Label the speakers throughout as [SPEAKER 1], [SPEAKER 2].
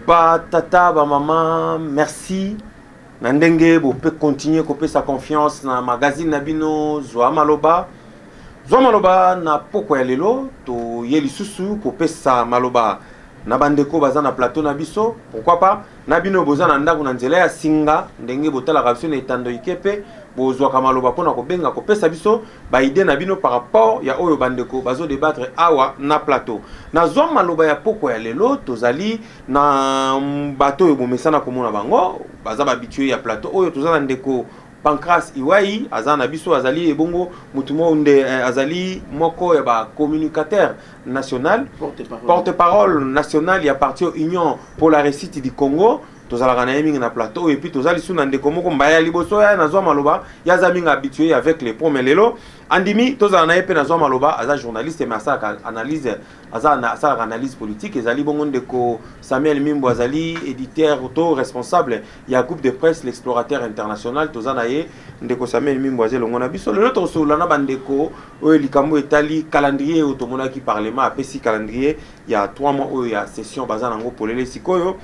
[SPEAKER 1] Ba tata, ba maman, merci. Nandenge, vous pouvez continuer couper sa confiance dans le magazine Nabino, Zoa Maloba. Zoa Maloba, na poko ya lelo, to yeli susu, couper sa Maloba. Na bandeko baza na plateau na biso, pourquoi pas? Nabino boza na ndaku na nzela ya singa, ndenge botala kapso na etando ikepe, bozwa ka Maloba pona ko benga ko pesa biso, ba idée na bino par rapport ya oyo bandeko bazo débattre awa na plateau. Na Zoa Maloba ya poko ya lelo, tozali na bato yo bomesana komona bango, baza ba habitué ya plateau oyo tozala ndeko Pancras Iwai, azana biso azali ebongo mutumo unde azali moko ya ba communicateur national, porte-parole national ya parti Union pour la réussite du Congo. Tozala kana yeminga na plateau et puis tozali suna ndeko moko mbaya liboso ya na Zoa Maloba ya zaminga habitué avec les promelelo andimi tozala na yepe na Zoa Maloba aza journaliste mais ça analyse azana ça analyse politique ezali bongo ndeko Samuel Mimbo azali éditeur auto responsable ya groupe de presse l'explorateur international tozana ye ndeko Samuel Mimbo azeli ngona biso lelo tosola na bandeko oyo likambo etali calendrier otomona ki parlement apesi calendrier ya 3 mois oyo ya session bazana ngo polele sikoyo.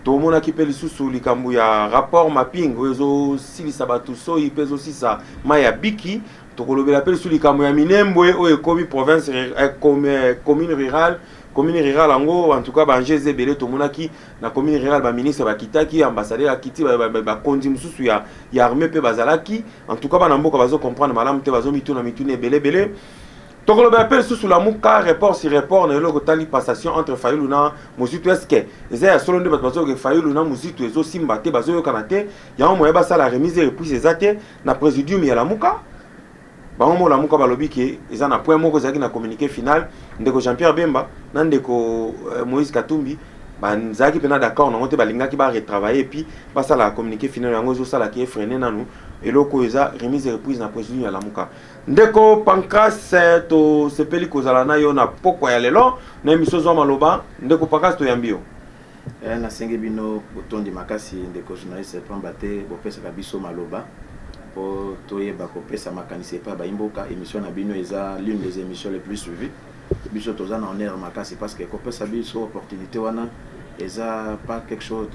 [SPEAKER 1] Tout le monde qui peut likambu ya rapport mapping ozo silisa batu so ipezo sisa maya biki to kolobela pe sous likambu ya minembwe oyo komi province commune rurale ango en tout cas ba ngeze belé to monaki na commune rurale ba ministre ba kitaki ambassadeur akiti ba kondi mususu ya armée pe bazalaki en tout cas ba namboka bazo comprendre malamu te bazo mituna belé. Donc le appel sous la mouka report sur report na loko tali passation entre Fayulu na Muzitu eske ezaya solo nde bazo ke Fayulu na Muzitu ezo simba te bazo yokanate ya mo yeba sala remise et puis ezate na présidium ya la mouka ba mo la mouka balobi ke ezana point moko zaki na communiqué final ndeko Jean-Pierre Bemba na ndeko Moïse Katumbi ba nzaki pena d'accord na ngote balingaki ba retravailler et puis ba sala communiqué final yango zo sala ki freiner nanu eloko eza remise et reprise na présidium ya la mouka. Ndeko Pancras to sepeli kozala na yo na poko ya lelo na émission Zoa Maloba ndeko Pancras to yambio
[SPEAKER 2] na senge bino botondi makasi ndeko journaliste pambate bopesa ka biso maloba po toyeba kopesa makanisi pa ba imboka émission na bino eza l'une des émissions les plus suivies biso toza na honneur makasi parce que kopesa biso opportunité wana eza pas quelque chose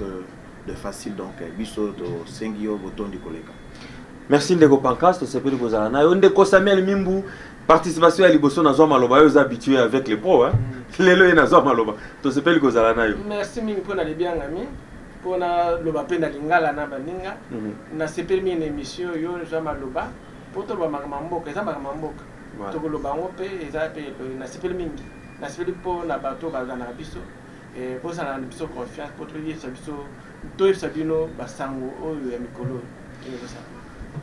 [SPEAKER 2] de facile donc biso to sengi yo botondi koleka.
[SPEAKER 1] Merci ndeko Pancras to sepeli kozala na yo ndeko Samuel Mimbu participation ya liboso na Zoa Maloba yo habitué avec les pros hein lelo na Zoa Maloba to sepeli kozala na yo.
[SPEAKER 3] Merci mingi pona libianga mi pona loba pena lingala na baninga na sepeli mi émission yo Zoa Maloba poto ba makamboka eza makamboka to koloba ngope eza pe na sepeli mingi na sepeli po na bato bazana biso et pour ça na biso confiance pour trouver biso to sabino basango oyo ya mikolo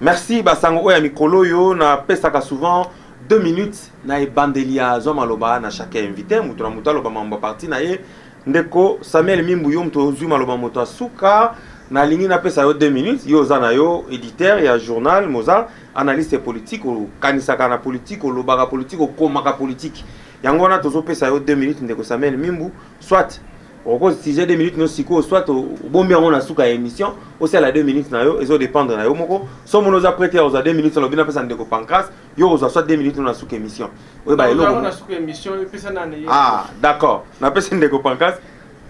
[SPEAKER 1] merci basango oya mikolo yo na pesaka souvent 2 minutes na ebandelia Zoa Maloba na chaque invité mutu na mutu aloba mambo parti na ye ndeko Samuel Mimbu yo mutu Zoa Maloba moto asuka na lingi na pesa yo 2 minutes yo zana yo éditeur ya journal Moza analyste politique ou kanisaka na politique ou lobaka politique ou komaka politique yango na tozo pesa yo 2 minutes ndeko Samuel Mimbu soit au sujet 2 minutes no siko soit bombi on a suka émission au c'est la 2 minutes na yo ezo dépendre na yo moko so mono za prêter aux 2 minutes lo bina pesa ndeko Pancras yo oza soit 2 minutes na suka émission oui ba elo
[SPEAKER 3] na suka émission pesa na
[SPEAKER 1] ah d'accord na pesa ndeko Pancras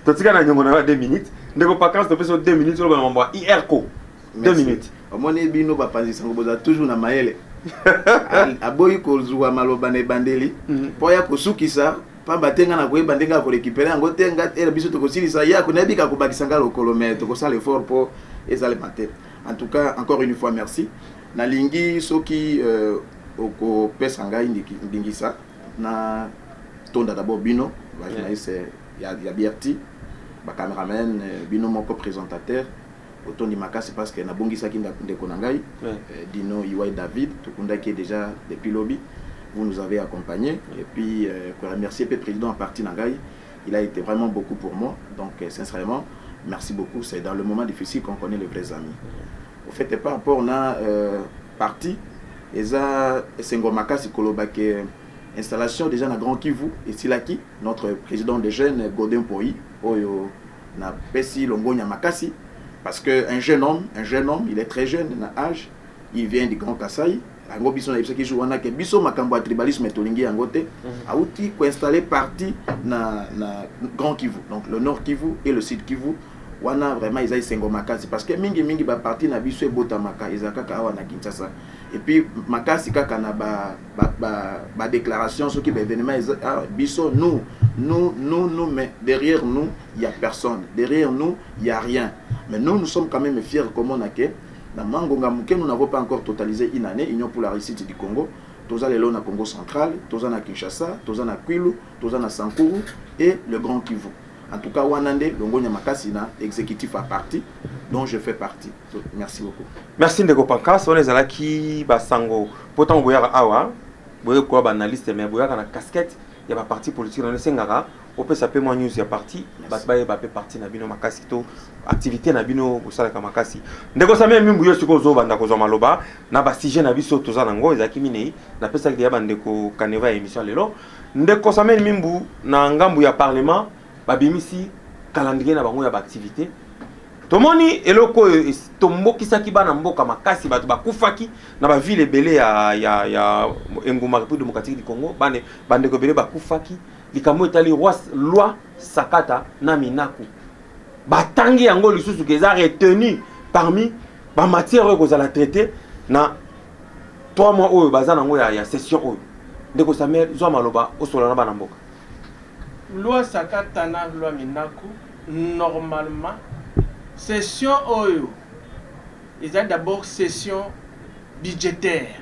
[SPEAKER 1] to tika na nyongo na 2 minutes ndeko Pancras to pesa 2 minutes lo ba mambo IRCO 2 minutes
[SPEAKER 2] omoni bino ba panzi sango boza toujours na maele aboyi ko Zoa Maloba na bandeli po ya kosukisa pamba tenga na koyeba ndenga ko récupérer yango tenga era biso to kosilisa ya ko nabika ko bakisa ngalo kolomètre ko sala effort pour ezale mater. En tout cas encore une fois merci na lingi soki oko pesa ngai ndingisa na tonda d'abord bino ba journaliste ya Berti ba cameraman bino moko présentateur otondi makasi parce que na bongisa kinda ndeko na ngai Dino Iwai David to kunda qui est déjà depuis lobby. Vous nous avez accompagnés et puis pour remercier le président en partie Nangaï, il a été vraiment beaucoup pour moi, donc sincèrement merci beaucoup, c'est dans le moment difficile qu'on connaît les vrais amis. Au fait par rapport on a parti et ça Sengomaka Sikolobake installation déjà na Grand Kivu et Silaki notre président des jeunes Godin Poi oyo na Pesi Longonya Makasi parce que un jeune homme il est très jeune na âge, il vient du Grand Kasaï yango biso na qui joue wana ke biso makambo ya tribalisme tolingi yango te auti ko installer parti na Grand Kivu, donc le Nord Kivu et le Sud Kivu wana vraiment ils sengo makasi parce que mingi ba parti na biso ebota maka ezaka ka wana Kinshasa et puis makasi kaka na ba déclaration ce qui ba événement biso nous mais derrière nous il y a personne, derrière nous il y a rien, mais nous sommes quand même fiers comme on a que dans Mangonga Muke nous n'avons pas encore totalisé une année Union pour la réussite du Congo. Toza lelo na Congo central, toza na Kinshasa, toza na Kwilu, toza na Sankuru et le Grand Kivu. En tout cas, Wanande, Longonya Makasina, exécutif à partie, dont je fais partie. Donc, merci beaucoup.
[SPEAKER 1] Merci Ndeko Pankas. On est là qui basango. Pourtant, vous avez awa, vous avez quoi analyste, mais vous avez la casquette. Il y a un parti politique dans le Sengara. On peut s'appeler moi news. Il y a parti. Batbaye bape parti Nabino Makasi to activité Nabino Kusala Kamakasi. Ndeko Samé Mimbuyo Sukozo Banda Kozo Maloba. Na ba sujet Nabiso Toza Nango ezaki minei. Na pesa ki ya bandeko Kaneva émission lelo. Ndeko Samé Mimbu na ngambu ya parlement. Babimisi calendrier na bango ya ba activité. Tomoni eloko tomboki saki bana mboka makasi batu bakufaki na ba ville ebele ya Enguma République démocratique du Congo bande ko bele bakufaki likambo etali loi Sakata na Minaku batangi yango lisusu keza retenu parmi ba matière ko za la traiter na 3 mois oyo bazana ngo ya session oyo ndeko Samuel zo maloba osola na bana mboka
[SPEAKER 3] loi Sakata na loi Minaku normalement session oyo il y a d'abord session budgétaire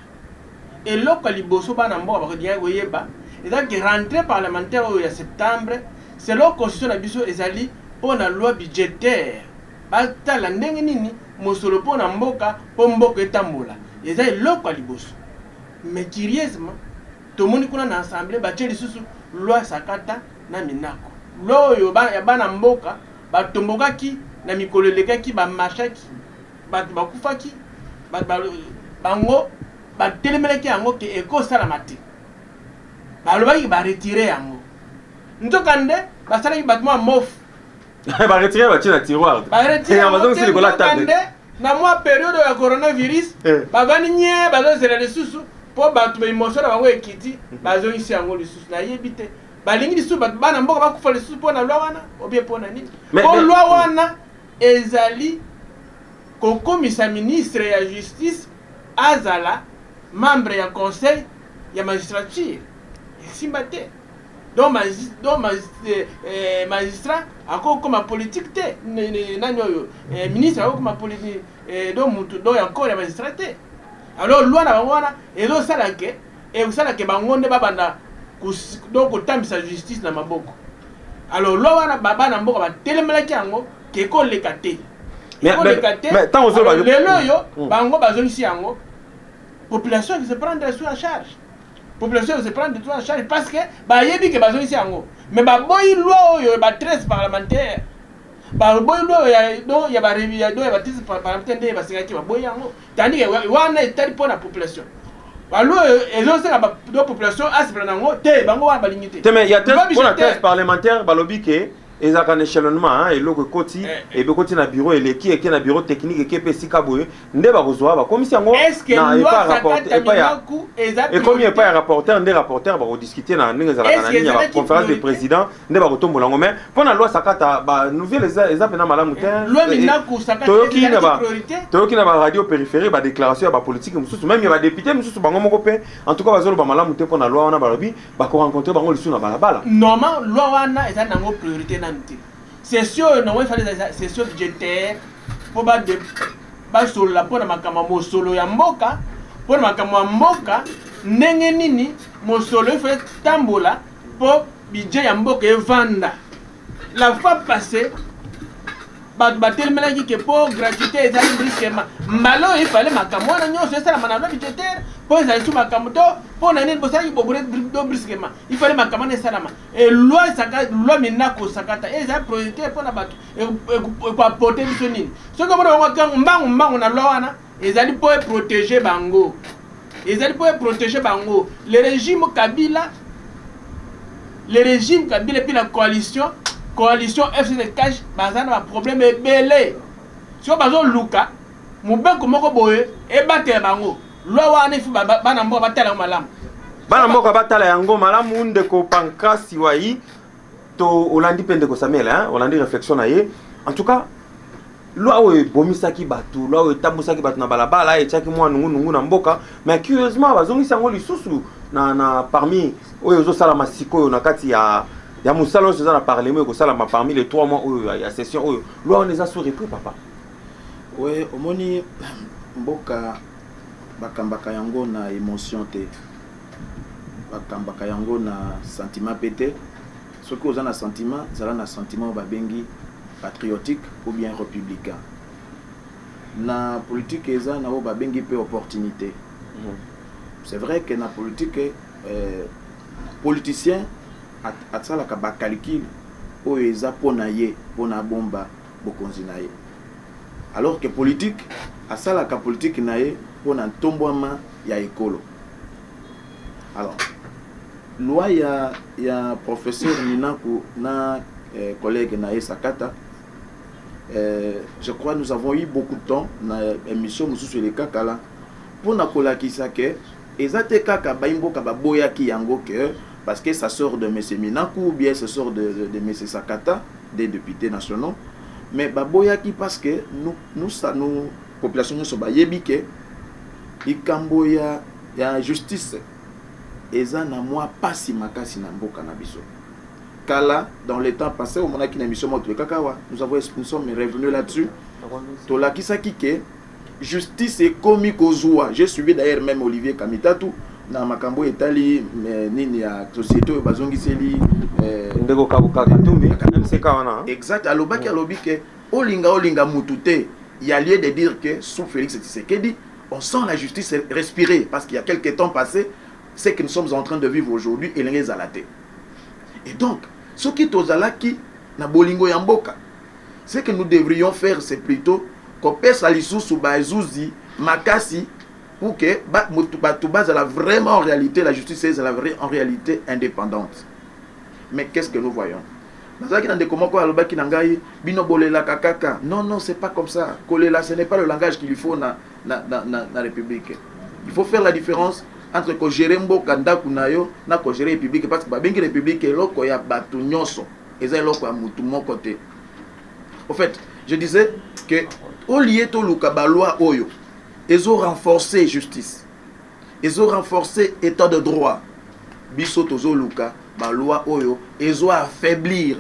[SPEAKER 3] et lorsque liboso bana mboka bakodia koyeba il y a que rentrée parlementaire oyo ya septembre c'est la constitution na biso ezali pour la loi budgétaire batala ndenge nini mosolo pour na mboka po mboka etambola ezali lorsque liboso mais curieusement tout le monde kuna na assemblée batie lisusu loi Sakata na Minaku loi oyo ya bana mboka batombokaki na mikolo lekaki ba machaki ba kufaki bango ba telemeleki yango ke eko sala mate ba lobaki ba retirer yango ntokande ba sala ki batuma mof
[SPEAKER 1] ba retirer ba tina tiroir
[SPEAKER 3] ba retirer
[SPEAKER 1] ba zo sili ko la table
[SPEAKER 3] na moi période ya coronavirus ba vani nye ba zo sela lisusu po ba tu emotion na bango ekiti ba zo isi yango lisusu na yebite balingi lisusu bana mboka bakufa lisusu po na loi wana obie po na nini po loi wana ezali kokomisa ministre ya justice azala membre ya conseil ya magistrature simbate donc magistrat akokoma politique te nani oyo ministre akokoma politique donc mutu do ya corps ya magistrat te alors loi na bango wana ezosala ke bango nde babanda donc kotambisa justice na maboko alors loi wana bana mboka batelemelaki yango keko lekate
[SPEAKER 1] mais tant aux autres
[SPEAKER 3] lelo yo bango bazongisi yango population qui se prend tout en charge population se prend tout en charge parce que ba yebi ke bazongisi yango mais ba boyi loi oyo ba 13 parlementaire ba boyi loi ya ba revi ya 13 parlementaire nde basingaki ba boyi yango tandis que wana etali pour la population alors ezosala ba population asipla nango te bango wana balingi te
[SPEAKER 1] mais il y a 13 parlementaires balobi ke ezaka un échelonnement et loko koti et be koti na bureau eleki et na bureau technique et pesi kaboye nde ba kozwa ba commission ngo
[SPEAKER 3] na
[SPEAKER 1] pas rapporter et comme il pas rapporteur nde rapporteur ba discuter na ndenge za la conférence des présidents nde ba kotombola ngo mais pour la loi Sakata ba nouvelle exemple na malamu te
[SPEAKER 3] loi Minaku Sakata
[SPEAKER 1] toyoki na ba radio périphérique ba déclaration ba politique mususu même ba député mususu bango moko pe en tout cas bazolo ba malamu te pour la loi wana ba lobi ba ko rencontrer bango lisu na balabala
[SPEAKER 3] normalement loi wana eza nango priorité. Session non il fallait session budgétaire pour ba solo la pour makama mosolo ya mboka pour makama mboka ndenge nini mosolo fait tambola pour budget ya mboka evanda la fois passée ba tellement que pour gratuité et brusquement malo il fallait makama wana nyonso ça la manano budgétaire pour ça sous makama to pour nani bosa yi bobure do brusquement il fallait makama ne salama et loi Sakata loi Minaku Sakata et ça priorité pour na bato et pour apporter biso nini ce que on mbangu na loi wana ezali pour protéger bango le régime Kabila et puis la coalition FCD cash bazana un problème belé. Si on bazo luka, mubeko moko boye e battre bango. loi wana ifu bana mboka batala malamu
[SPEAKER 1] bana mboka batala yango malamu ndeko Pancras Siwayi to Olandi Pendeko Samuel hein Olandi réflexion na ye en tout cas loi oyo bomisaki batu loi oyo tambusaki batu na balabala etiaki mwa nungu na mboka mais curieusement bazongisi yango lisusu na parmi oyo ozosala sikoyo na kati ya musala oyo na parlement oyo kosalama parmi les 3 mois oyo ya session oyo loi on les a surpris papa.
[SPEAKER 2] Oui, omoni mboka bakambaka yango na émotion te, bakambaka yango na sentiment pété. Ce que vous avez un sentiment, c'est un sentiment babengi patriotique ou bien républicain. Na politique eza na babengi pe opportunité. C'est vrai que na politique politicien atsalaka ba calcul o eza pona ye pona bomba bokonzi na ye. Alors que politique asalaka politique na ye pona ntombwama ya ekolo. Alors loi ya professeur Minaku na collègue Naé Sakata, je crois nous avons eu beaucoup de temps na émission sur les kakala pour na kolakisa ke ezate kaka baimbo ka baboya ki yango que parce que ça sort de monsieur Minaku ou bien ça sort de monsieur Sakata des députés nationaux mais baboya ki parce que nous population so bayebi ke ikambo ya justice eza na moi pasi makasi na mboka na biso kala dans le temps passé au mona ki na émission moto kakawa nous sommes revenus là-dessus to la kisaki ke justice est commis kozwa j'ai suivi d'ailleurs même Olivier Kamitatu na makambo etali nini ya société bazongiseli
[SPEAKER 1] ndeko kabuka tumbi MCK wana
[SPEAKER 2] exact alobaki alobi ke olinga mutute il y a lieu de dire que sous Félix Tshisekedi on sent la justice respirer parce qu'il y a quelques temps passé c'est que nous sommes en train de vivre aujourd'hui et les alaté. Et donc, ce qui est aux alaki, na bolingo yamboka, ce que nous devrions faire, c'est plutôt qu'on pèse à l'issue sous baizouzi, makasi, pour que la vraiment en réalité, la justice est en réalité indépendante. Mais qu'est-ce que nous voyons? Non, non, c'est pas comme ça. Kolela, ce n'est pas le langage qu'il faut dans la République. Il faut faire la différence entre ko gérer mboka ndaku nayo na ko gérer république parce que ba bengi république eloko ya batu nyonso eza eloko ya mutu moko te. En fait, je disais que au lieu to luka ba loi oyo ezo renforcer justice, ezo renforcer état de droit, biso tozo luka ba loi oyo ezo affaiblir.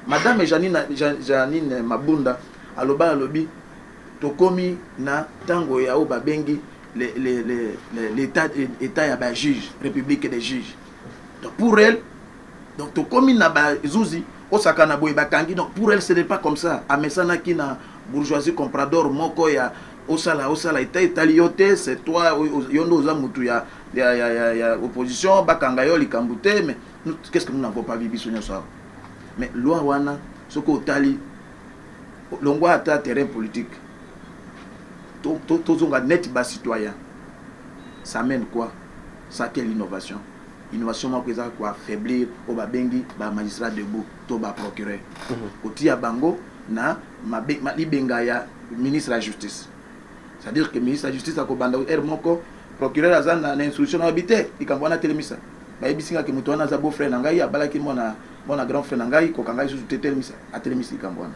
[SPEAKER 2] Madame Janine Mabunda aloba alobi tokomi na tango ya o ba bengi l'état ya ba juge république des juges donc pour elle donc to komi na ba zuzi osaka na boy bakangi donc pour elle ce n'est pas comme ça amesana ki na bourgeoisie comprador moko ya osala état italiote c'est toi yondo za mutu ya opposition bakanga yo likambute mais qu'est-ce que nous n'avons pas vu biso nyoso mais loi wana soko otali longwa ata terrain politique tozonga net bas citoyen ça mène quoi ça quelle innovation moi que ça quoi affaiblir au babengi ba magistrat debout to ba procureur oti ya bango na libenga ya ministre de la justice c'est-à-dire que ministre de la justice akobanda moko procureur azana na instruction habité ikambwana telemisa ba ebisinga ke muto wana za beau frère ngai abalaki mona grand frère ngai ko kangai sous telemisa atelemisa ikambwana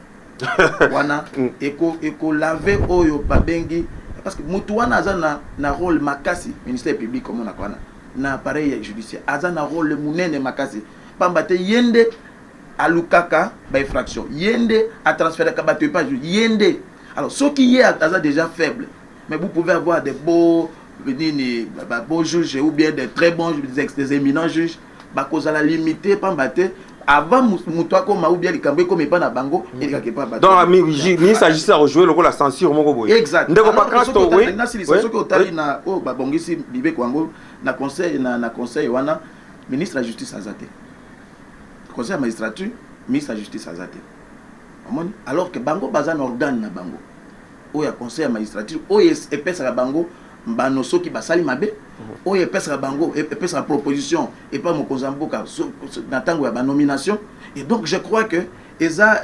[SPEAKER 2] wana eko laver oyo babengi parce que mutu wana azana na rôle makasi ministère public comme on a kwana na appareil judiciaire azana rôle munene makasi pambate yende alukaka ba infraction yende a transférer ka bato pas yende alors ce qui est aza déjà faible mais vous pouvez avoir des beaux juges ou bien des très bons des éminents juges ba cause la limiter pambate avant mutoa comme ou bien likambe comme pas na bango et pas
[SPEAKER 1] donc mi s'agit à rejouer le rôle la censure moko boye
[SPEAKER 2] exact
[SPEAKER 1] ndeko pas crash to oui
[SPEAKER 2] na si ce que otali na o ba bongisi bibe kwango na conseil wana ministre de la justice azate conseil magistrature ministre de la justice azate alors que bango bazan organe na bango o ya conseil magistrature o epesa bango mbano soki basali mabe o epesa bango epesa proposition et pas mon kozamboka na tango ya ba nomination et donc je crois que eza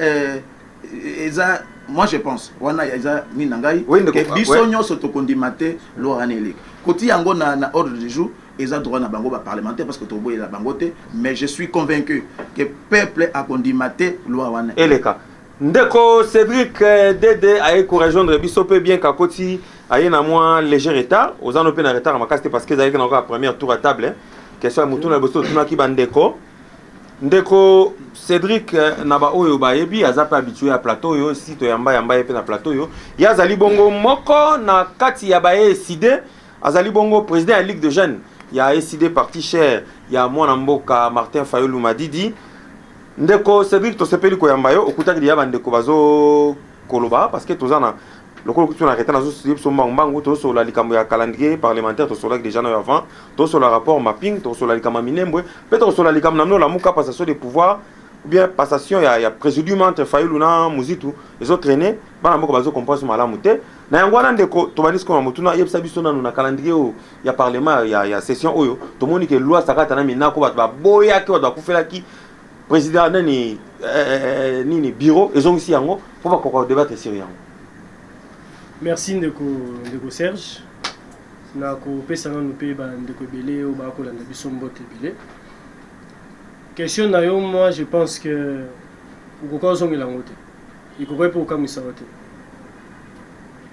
[SPEAKER 2] moi je pense wana yaza ninangai
[SPEAKER 1] Oui,
[SPEAKER 2] que
[SPEAKER 1] ndeko,
[SPEAKER 2] biso
[SPEAKER 1] ouais.
[SPEAKER 2] nyonso tokondimate loi aneli koti yango na ordre du jour ils ont droit na bango ba parlementaire parce que toboye la bangote mais je suis convaincu que peuple a condimate loi wana
[SPEAKER 1] eleka ndeko Cédric Dede aye ko rejoindre biso pe bien kakoti aye na moi léger retard aux en open retard makasti parce que zaïk na encore première tour à table hein. Question mutu na boso tuna ki bandeko ndeko Cédric na ba oyo ba yebi aza pa habitué à plateau yo si to yamba pe na plateau yo ya zali bongo moko na kati ya ba décidé azali bongo président de la Ligue de jeunes ya décidé parti cher ya mwana mboka Martin Fayulu Madidi ndeko Cédric to sepeli ko yamba yo okutaki ya bandeko bazo koloba parce que tozana lokolo kutu na retana zo so mbangu to so la likambo ya calendrier parlementaire to so la déjà na avant to so le rapport mapping to so la likambo minembwe peut-être so la likambo namno la muka passation des pouvoirs ou bien passation ya présidium entre Fayulu na Muzitu les autres traîner bana moko bazo comprendre malamu te na yango wana ndeko to banisko na mutuna yebisa biso na calendrier ya parlement ya session oyo to moni que loi sakata na minako ba boya ke ba kufela ki président nani nini bureau ezongisi yango pour ba ko débattre sur yango.
[SPEAKER 4] Merci ndeko Serge na ko pesa na nupe ba ndeko belé o ba ko landa biso mbote belé. Question na yo moi je pense que uko zongela ngote. Iko pour kamisa ngote.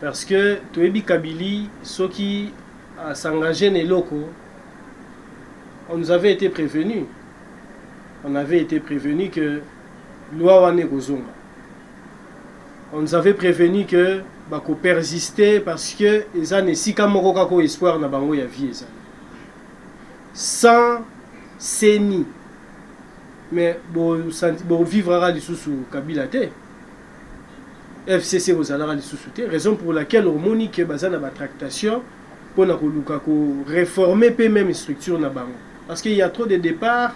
[SPEAKER 4] Parce que toyebi Kabili soki a s'engager ne loko on nous avait été prévenu. On avait été prévenu que loi wane kozonga. On nous avait prévenu que bako persister parce que ezane sika moko kako espoir na bango ya vie ezane. Sans seni. Mais bon vivra lisusu Kabila te. FCC ozalaka lisusu te. Raison pour laquelle on moni que bazana ba tractation pour na koluka ko réformer pe même structure na bango. Parce qu'il y a trop de départs.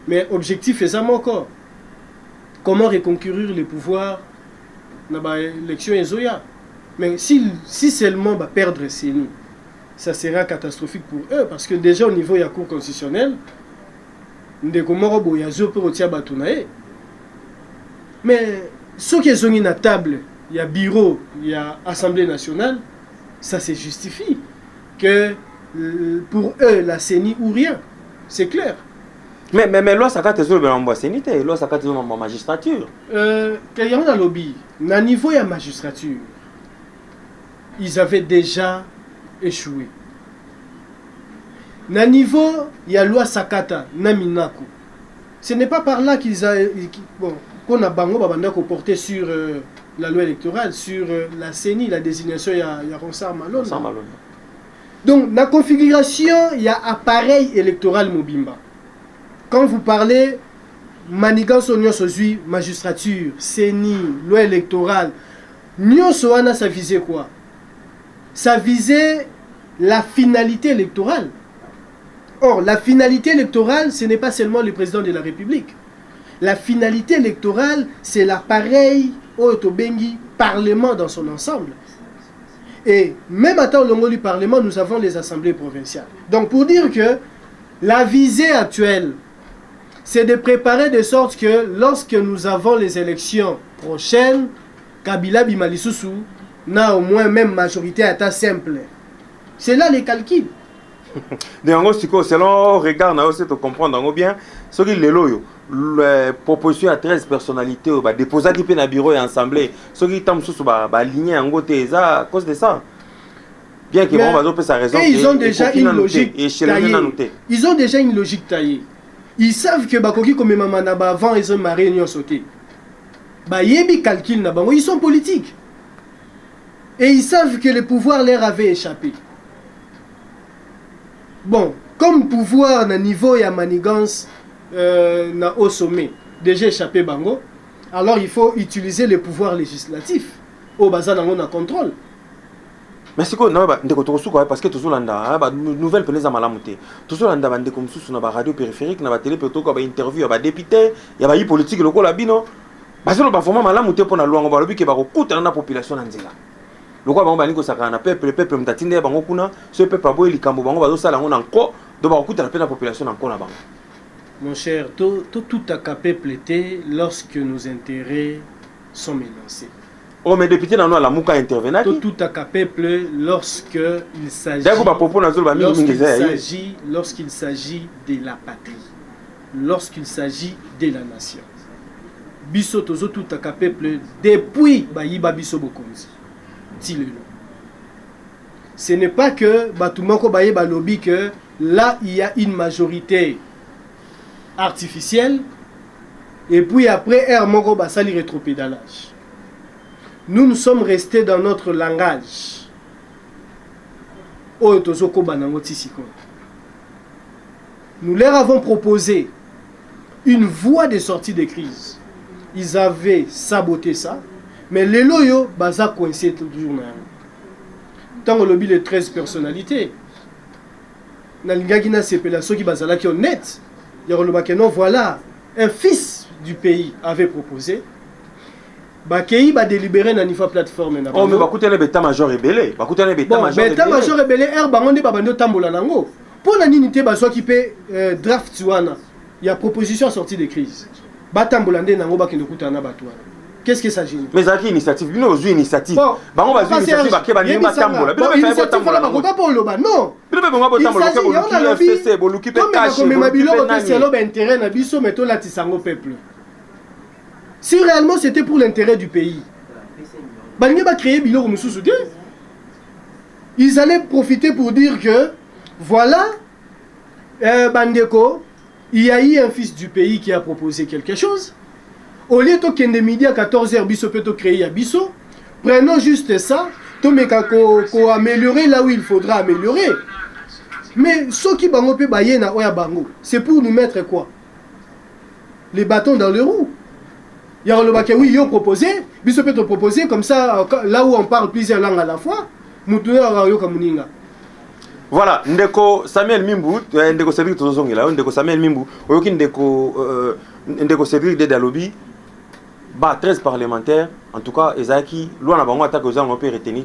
[SPEAKER 4] Mais objectif est ça encore. Comment reconquérir les pouvoirs dans l'élection Ezoya. Mais si seulement perdre Seni, ça sera catastrophique pour eux. Parce que déjà au niveau de la Cour constitutionnelle, mais ceux qui sont à table, il y a bureau, il y a Assemblée nationale, ça se justifie. Que pour eux, la Seni ou rien. C'est clair.
[SPEAKER 1] Mais loi sakate zo be mbo senité, loi sakate zo na magistrature.
[SPEAKER 4] Qu'il y a un lobby, na niveau ya magistrature, ils avaient déjà échoué. Na niveau ya loi sakata na minako. Ce n'est pas par là qu'ils qu'on a bango babanda ko porter sur la loi électorale, sur la CENI, la désignation ya Ronsard Malone. Donc la configuration, il y a appareil électoral Mobimba. Quand vous parlez manigance nyonso magistrature, CENI, loi électorale, nyonso wana ça visait quoi? Ça visait la finalité électorale. Or, la finalité électorale, ce n'est pas seulement le président de la République. La finalité électorale, c'est l'appareil Otobengi Parlement dans son ensemble. Et même à temps longo du Parlement, nous avons les assemblées provinciales. Donc, pour dire que la visée actuelle, c'est de préparer de sorte que lorsque nous avons les élections prochaines, Kabila Bimalisusu n'a au moins même majorité à ta simple. C'est là les calculs.
[SPEAKER 1] Selon regard, on aussi comprendre bien ce qui est le proposition à 13 personnalités déposer qui dans bureau et assemblée ce qui est sous aligné en côté à cause de ça. Bien que bon va sa raison.
[SPEAKER 4] Ils ont déjà une logique taillée. Ils ont déjà une logique taillée. Ils savent que bakoki comme maman naba avant ils ont marié ni sauté. Ba yebi calcul na bango, ils sont politiques. Et ils savent que le pouvoir leur avait échappé. Bon, comme pouvoir na niveau ya manigance na au sommet déjà échappé bango, alors il faut utiliser le pouvoir législatif au bazar on a contrôle.
[SPEAKER 1] Mais c'est quoi ndeko tokosuka parce que tozolanda nouvelle peneza malamuté tozolanda bande comme sous na radio périphérique na télé plutôt ko interview ba député ya ba politique lokola bino bazolo ba format malamuté pona lwango ba lobi ke ba kokuta na population na nzela lokwa bango bani ko saka na peuple mtatinde bango kuna ce peuple aboyi likambo bango bazo sala ngo na nko do ba kokuta na pe na population na nko na bango.
[SPEAKER 4] Mon cher, tout à capé plété lorsque nos intérêts sont menacés.
[SPEAKER 1] Oh, mais député dans la Mouka intervenant.
[SPEAKER 4] Tout à peuple lorsqu'il s'agit de la patrie, lorsqu'il s'agit de la nation. Biso tozo tout à peuple depuis Bayiba Biso Bokonzi. Ce n'est pas que Batumako Bayiba lobby que là il y a une majorité artificielle et puis après Air Moko Basali rétropédalage. Nous sommes restés dans notre langage. Nous leur avons proposé une voie de sortie de crise. Ils avaient saboté ça, mais les loyaux, baza coincé toujours. Tant que lobby les 13 personnalités, Nalingagina Sepela, ceux qui bazala qui honnête, non, voilà, un fils du pays avait proposé. Bakei va délibérer dans la plateforme.
[SPEAKER 1] Oh, mais bakouté les bêta-major rebellés. Bakouté les
[SPEAKER 4] bêta-major rebellés, air bangonde babando tambola nango. Pour la ninité, baso qui peut draft tuana. Il y a proposition sortie de crise. Batambolande nango bakendo kutana batouana. Qu'est-ce que ça gêne?
[SPEAKER 1] Mais ça qui initiative, nous aux initiatives. Bango bazo initiative baké bani batambola.
[SPEAKER 4] Initiative voilà bakoka pour le ban. Non.
[SPEAKER 1] Il s'agit de FCC, boluki pe cash.
[SPEAKER 4] Mais ma bilo c'est l'intérêt na biso meto la tisango peuple. Si réellement c'était pour l'intérêt du pays, ils allaient profiter pour dire que voilà, Bandeko, il y a eu un fils du pays qui a proposé quelque chose. Au lieu de midi à 14h, Bisso peut créer à Bisso, prenons juste ça, pour améliorer là où il faudra améliorer. Mais ce qui c'est pour nous mettre quoi? Les bâtons dans les roues. Il y a le bac oui, ils ont proposé, Bisso peut te proposer comme ça, là où on parle plusieurs langues à la fois,
[SPEAKER 1] voilà, Ndeko Samuel Mimbu, Ndeko Cédric Tozongela, Ndeko Samuel Mimbu, Oyoki Ndeko Cédric de Dalobi, 13 parlementaires, en tout cas, Ezaki, loi na bango attaque aux gens, on peut retenir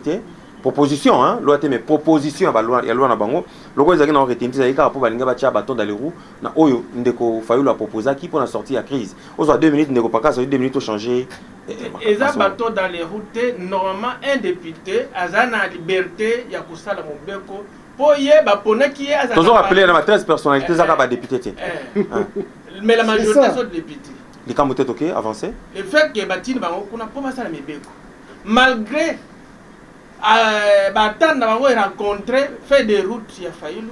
[SPEAKER 1] proposition, hein, loi mais proposition à loi na bango, le quoi Ezaki na retenir, Ezaki pour balinga batia bâton dans les roues, na Oyo Ndeko Fayulu a proposé qui pour la sortie à crise. Aux 2 minutes, Ndeko Paka, 2 minutes au changer.
[SPEAKER 3] Et ça bâton dans les routes, normalement un député, a la liberté, il y a pour ça dans mon béco.
[SPEAKER 1] Toujours appelé à 13 personnalités, ça va député.
[SPEAKER 3] Mais la majorité sont députés.
[SPEAKER 1] Les camps peut-être ok, avancé.
[SPEAKER 3] Le fait que Batine va pas ça malgré Batan va rencontrer, faire des routes, il a failli.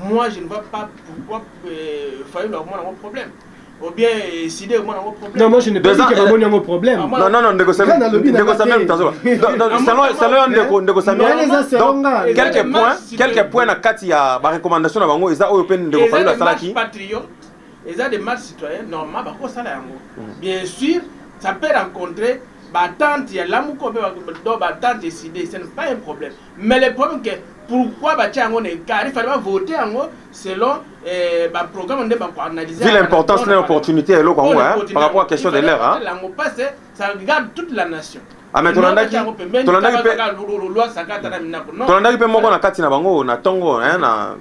[SPEAKER 3] Moi je ne vois pas pourquoi failli avoir un problème. Ou bien décider moi un problème.
[SPEAKER 4] Non, moi je ne peux pas dire qu'il y a un problème.
[SPEAKER 1] Non, négocier quelques points na kati ya ba recommandation na bango eza open de failli la salaki.
[SPEAKER 3] Ils ont des marches citoyennes, normalement, bien sûr, ça peut rencontrer Batante, il y a l'amour qu'on peut décider, ce n'est pas un problème. Mais le problème est que pourquoi il fallait voter selon le programme de analyser.
[SPEAKER 1] Vu l'importance de l'opportunité par rapport à la question de l'air.
[SPEAKER 3] Ça regarde toute la nation.
[SPEAKER 1] Ah mais tolanda ki pe moko na kati na bango na tongo na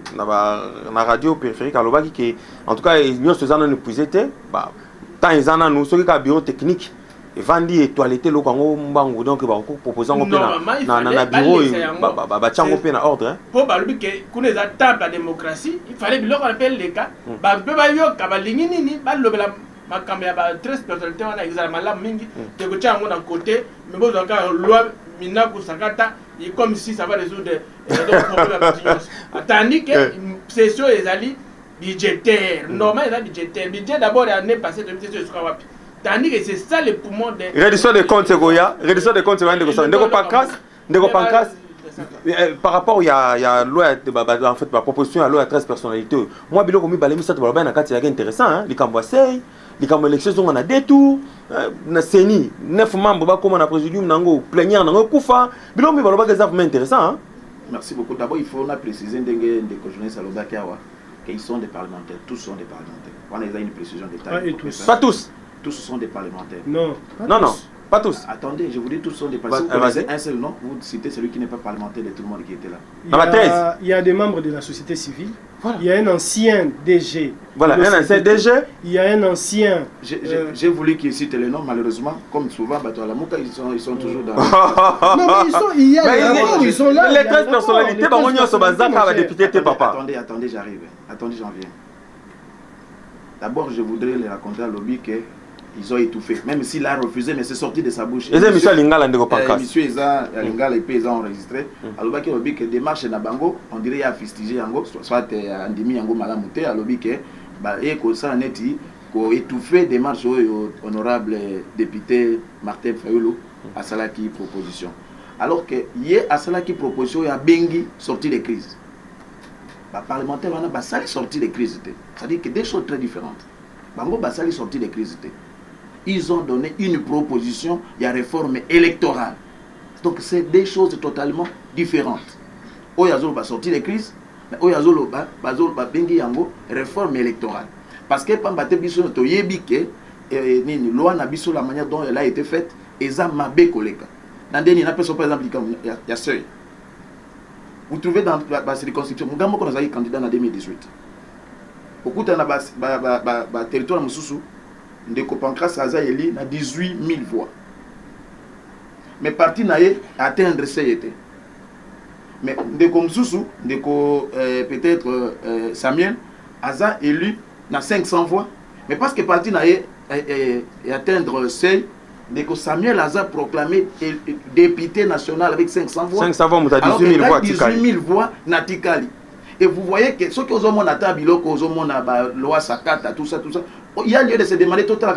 [SPEAKER 1] radio périphérique alobaki ke en tout cas nyonso ezana ne puisete ba tant ezana nous soki ka bureau technique et vandi et toiletter lo kango mbango donc ba ko proposer ngo pe na bureau ba chango pe na ordre
[SPEAKER 3] pour ba lobi ke kuna za table la démocratie il fallait biloko appelle les cas ba pe ba yo ka ba lingi nini ba lobela makambo ya ba 13 personnalités wana exala malamu mingi te ko chango na côté mais bon donc loi minaku sakata et comme si ça va résoudre donc problème tandis que session ezali budgétaire normal est budgétaire budget d'abord l'année passée de session sera wapi tandis que c'est ça le poumon de
[SPEAKER 1] réduction des comptes Goya réduction des comptes ndeko pancas par rapport il y a loi en fait ma proposition à loi à 13 personnalités moi biloko mi balemi ça to ba na kati ya intéressant hein likambo sei likambo élection on a des tours na seni 9 membres ba comme na présidium nango plénière nango kufa biloko mi baloba que ça vraiment intéressant hein.
[SPEAKER 2] Merci beaucoup. D'abord il faut préciser ndenge ndeko journaliste alobaki awa qu'ils sont des parlementaires, tous sont des parlementaires. On a une précision détaillée.
[SPEAKER 1] Pas tous.
[SPEAKER 2] Tous sont des parlementaires.
[SPEAKER 4] Non.
[SPEAKER 1] Non. Pas tous.
[SPEAKER 2] Attendez, je vous dis, tous sont des partis. Vous connaissez un seul nom, vous citez celui qui n'est pas parlementaire de tout le monde qui était là.
[SPEAKER 4] Il y a des membres de la société civile. Voilà. Il y a un ancien DG.
[SPEAKER 1] Voilà, un ancien DG.
[SPEAKER 4] Il y a un ancien...
[SPEAKER 2] J'ai voulu qu'ils citent les noms, malheureusement, comme souvent, à la Mouka, ils sont toujours dans...
[SPEAKER 4] Non, mais ils sont là.
[SPEAKER 1] Les 13 personnalités,
[SPEAKER 2] attendez, j'arrive. Attendez, j'en viens. D'abord, je voudrais les raconter à Lobby qu'ils ont étouffé. Même s'il a refusé, mais c'est sorti de sa bouche.
[SPEAKER 1] Monsieur Lingala de Pancas.
[SPEAKER 2] Monsieur Lingala et ils ont enregistré. Alors que Lobby que démarche na bango, on dirait qu'il y a fustigé yango, soit Andimi yango malamute, à Lobby que et que ça neti ko étouffé démarche au honorable député Martin Fayulu à Salaki proposition. Alors que hier à Salaki proposition il y a bengi sorti de crise. Parlementaire on a basali sorti de crise. C'est-à-dire que des choses très différentes. Bango basali sorti de crise. Ils ont donné une proposition, il y a réforme électorale. Donc c'est des choses totalement différentes. Oyazolo va sortir de crise, mais Oyazolo va bengi yango réforme électorale. Parce que pambate biso to yebike ni loi na biso la manière dont elle a été faite eza mabe koleka. Nandeni na personne par exemple il y a seuil. Vous trouvez dans la circonscription Mugambo qu'on a eu candidat en 2018. Au coup dans la territoire mususu Ndeko Pancras Aza Eli na 18 000 voix. Mais parti naé atteindre CET. Mais Ndeko Msusu, Ndeko peut-être Samuel Aza élu na 500 voix. Mais parce que parti naé atteindre CET, Ndeko Samuel Aza proclamé député national avec 500 voix.
[SPEAKER 1] 500 voix, mais 18 000 voix.
[SPEAKER 2] 18 000 voix na Tikali. Et vous voyez que ceux qui ont mon atabilo, qui ont mon loi Sakata, tout ça, il y a lieu de se demander peut-être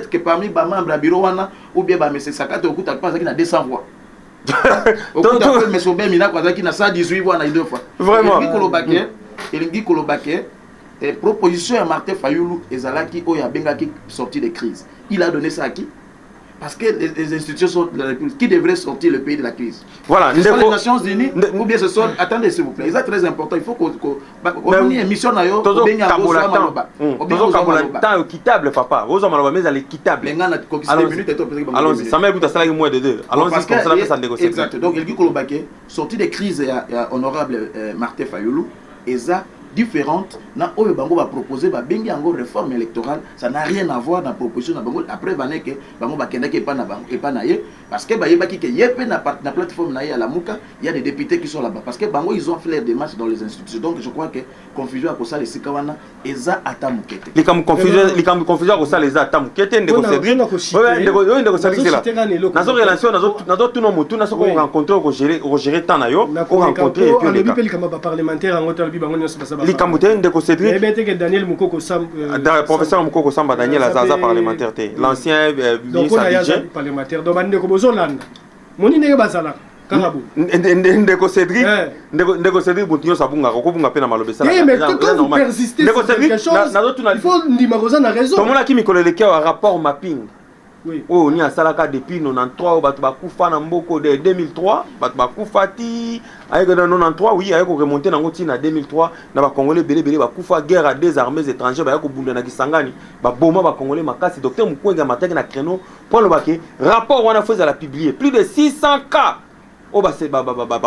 [SPEAKER 2] que parmi les membres du bureau, ou bien M. Sakata, au coup, tu as 200 voix. Au coup, tu as M. Sobemina, qui a 118 voix, deux fois.
[SPEAKER 1] Vraiment.
[SPEAKER 2] Il dit que proposition à Martin Fayulu et Zalaki, qui a sorti de crise. Il a donné ça à qui? Parce que les institutions de la République qui devraient sortir le pays de la crise.
[SPEAKER 1] Voilà.
[SPEAKER 2] Ce sont les Nations Unies ou bien ce sont... Attendez s'il vous plaît, c'est très important. Il faut qu'on ait une émission à eux.
[SPEAKER 1] Toujours temps équitable, papa. Vous avez mis à l'équitable. Allons-y. Ça m'a dit ça là moins de deux. Allons-y comme ça là ça négocier.
[SPEAKER 2] Exact. Donc il dit que le baquet sorti de crise honorable Martin Fayulu et ça différente na oyo bango va proposer ba bengi yango réforme électorale, ça n'a rien à voir dans la proposition na bango après vané que bango ba kenda ke pa na bango et pas na ye parce que ba yebaki que yepe na plateforme na ye à la Mouka, il y a des députés qui sont là-bas parce que bango ils ont fait les démarches dans les institutions. Donc je crois que confusion à cause les sikawana eza atamukete
[SPEAKER 1] les comme confusion à cause les atamukete ndeko Cédric ndeko Cédric là nazo relation nazo tout no mutu nazo rencontrer au gérer temps na yo au rencontrer et puis les
[SPEAKER 4] parlementaire en hôtel bi bango nyonso
[SPEAKER 1] Likamute ndeko Cédric
[SPEAKER 4] Daniel Mukoko Samba
[SPEAKER 1] professeur Mukoko Samba Daniel Azaza parlementaire l'ancien ministre budget
[SPEAKER 4] parlementaire donc ndeko bozolanda moni ndenge bazala karabu
[SPEAKER 1] ndeko Cédric butinyo sabunga ko bunga pe na malobe sala ndeko Cédric il
[SPEAKER 4] faut ndima koza na raison
[SPEAKER 1] tomona ki mikolo leki au rapport mapping oui oh ni asalaka depuis 93 bato bakufa na mboko de 2003 bato bakufa ti ayeko na 93 oui ayeko remonter nango ti na 2003 na ba congolais belé bakufa guerre à des armées étrangères bayako bunda na Kisangani ba boma ba congolais makasi docteur Mukwenga mataki na créneau pour le baquet rapport wana faisait la publier plus de 600 cas o ba se ba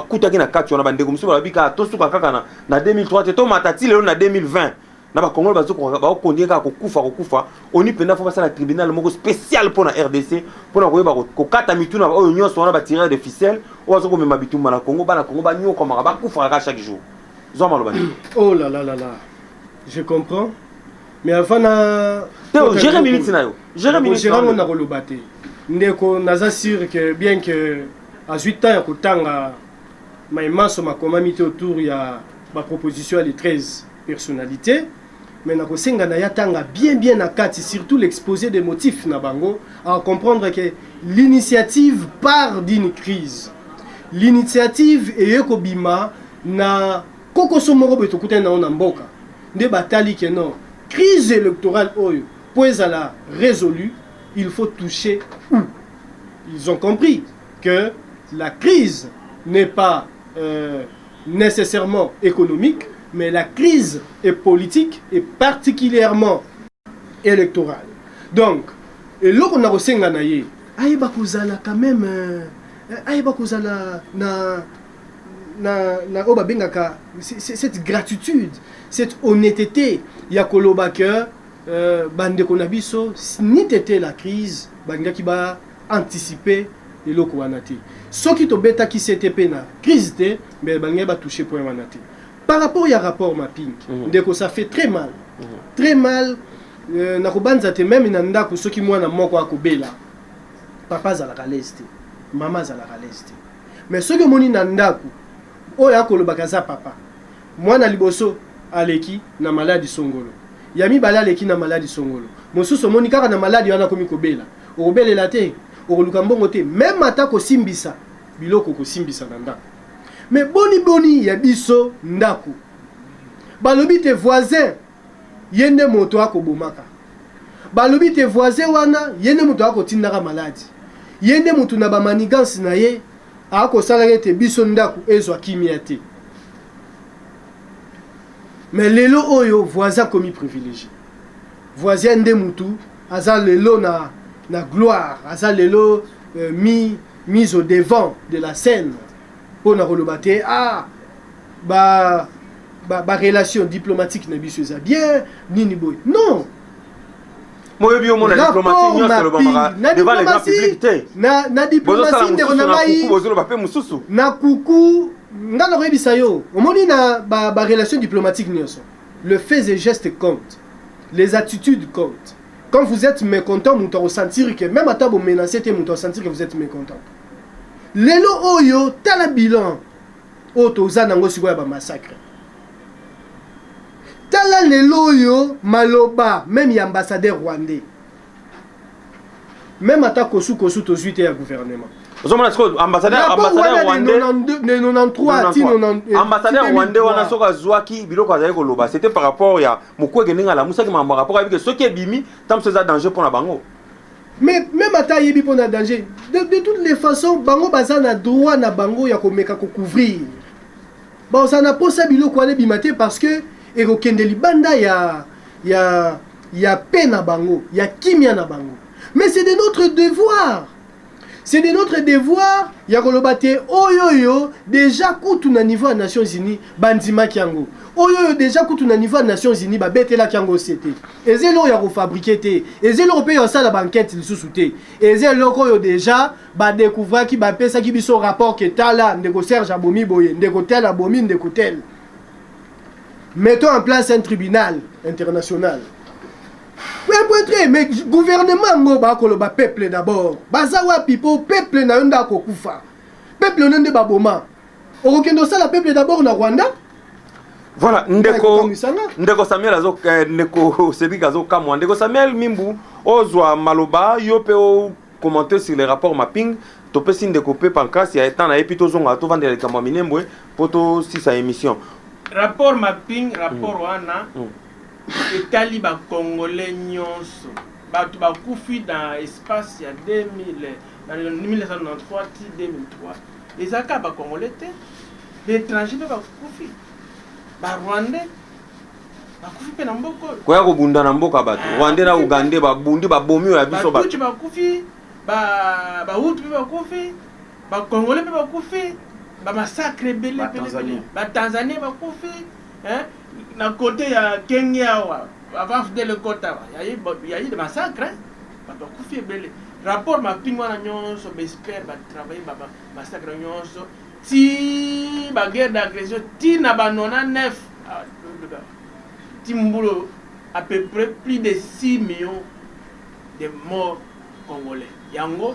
[SPEAKER 1] kutaki na kati wana bandeko musu ba bika to suka kaka na 2003 te to matati lelo na 2020 na ba Congolais bazo ko kondier ka kokufa oni penda fo basala tribunal moko spécial pour la RDC pour na koyeba ko kata mituna o nyonso wana ba tirer de ficelle o bazo ko mema bitumba na Congo ba nyoko maka ba kufa ka chaque jour zo maloba
[SPEAKER 4] oh là là là là je comprends mais avant na
[SPEAKER 1] Jérémy Mitinayo
[SPEAKER 4] on a relobate ndeko naza sûr que bien que à 8 ans ya kotanga maimaso makomamite autour ya ba proposition à les 13 personnalités. Mais na kosenga na yatanga bien na kati surtout l'exposé des motifs na bango à comprendre que l'initiative part d'une crise. L'initiative est kobima na kokoso moko beto kutena na mboka. Nde batali que non, crise électorale oyo pour la résolue, il faut toucher où. Ils ont compris que la crise n'est pas nécessairement économique, mais la crise est politique et particulièrement électorale. Donc, Et là on a reçu un naïe. Aïba kozala quand même. Aïba kozala na oba bengaka cette gratitude, cette honnêteté. Ya koloba que bande konabiso ni tete la crise banga ki ba anticiper et loko wanati. Ce qui to beta qui CTP na crise te mais banga ba toucher point wanati. Par rapport à rapport mapping, ndeko ça fait très mal. Très mal na kobanza te même na ndako soki mwana moko akobela. Papa za la leste, maman za la leste. Mais soki moni na ndako oyo akoloba za papa. Mwana liboso aleki na maladie songolo. Yami bala aleki na maladie songolo. Mosusu moni kaka na maladie wana komi kobela. Okobelela te, okoluka mbongo te, même ata kosimbisa biloko kosimbisa na ndako. Mais boni ya biso ndako. Balobi te voisin yende moto akobomaka. Balobi te voisin wana yende moto akotindaka maladie. Yende moto na ba manigance na ye akosala te biso ndako ezwa kimia te. Mais lelo oyo voisin komi privilégié. Voisin nde mutu aza lelo na gloire, aza lelo mis au devant de la scène pour na kolobate ba relation diplomatique na biso eza bien nini boy. Non.
[SPEAKER 1] Moi bien mon diplomatie nyo sur le bamara devant les grands publics
[SPEAKER 4] na diplomatie ndeko na mai na kuku ngana koyebisa yo omoni na ba relation diplomatique nyonso. Le fait et geste compte, les attitudes comptent. Quand vous êtes mécontent, vous allez sentir que même à table menacé, vous allez sentir que vous êtes mécontent. Lelo oyo tala bilan otoza nango sikoya ba massacre. Tala lelo oyo maloba même y ambassadeur rwandais. Même ata kosu tozuite ya gouvernement.
[SPEAKER 1] Ambassadeur rwandais ambassadeur rwandais wana soka zwaki biloko azali koloba c'était par rapport ya mukwege ninga la musaki par rapport avec ce qui est bimi tam c'est danger pour na bango.
[SPEAKER 4] Mais même ata yebi pour na danger de toutes les façons bango baza na droit na bango ya komeka ko couvrir. Bon ça n'a pas ça biloko ale bimate parce que ekokende libanda ya paix na bango, ya kimia na bango. Mais c'est de notre devoir. C'est de notre devoir, Yakolobate, oyoyo, déjà koutou na niveau des Nations Unies, bandima kiango. Oyoyo, déjà koutou na niveau des Nations Unies, ba bete la kiango c'était. Et c'est là yako fabriqué té. Et c'est là on paye ça la banquette il sous té. Et c'est là qu'on déjà ba découvrir qui ba pesa qui biso rapport que tala ndeko Serge Abomi boye, ndeko tel Abomi ndeko tel. Mettons en place un tribunal international. Mais gouvernement ngoba koloba peuple d'abord. Bazawa pipo peuple na yonda kokufa. Peuple nende baboma. Orokendo ça la peuple d'abord na Rwanda.
[SPEAKER 1] Voilà, ndeko Samuel azo ndeko Cédric azo kamwa. Ndeko Samuel Mimbu ozwa maloba yope o commenter sur les rapports mapping. Topé sin ndeko pe pancas ya etant na epito zonga to vendre les kamwa minembwe poto si sa émission.
[SPEAKER 3] Rapport mapping, rapport wana. Etali ba congolais nyonso bato bakufi dans espace ya 1993 2003 ezaka ba congolais te l'étranger ba bakufi ba rwandais bakufi pe na mboko
[SPEAKER 1] koya kobunda na mboka bato rwandais na ugandais babundi babomi ya biso bato
[SPEAKER 3] bakufi ba hutu bakufi ba congolais bakufi ba massacre belé ba tanzanie bakufi hein na côté ya Kenya avant de le kota il y a eu des massacres pas de coup belé rapport mapping wana nyonso bespère ba travailler ba massacre nyonso ti ba guerre d'agression ti na ba 99 ti mbulo à peu près plus de 6 millions de morts congolais yango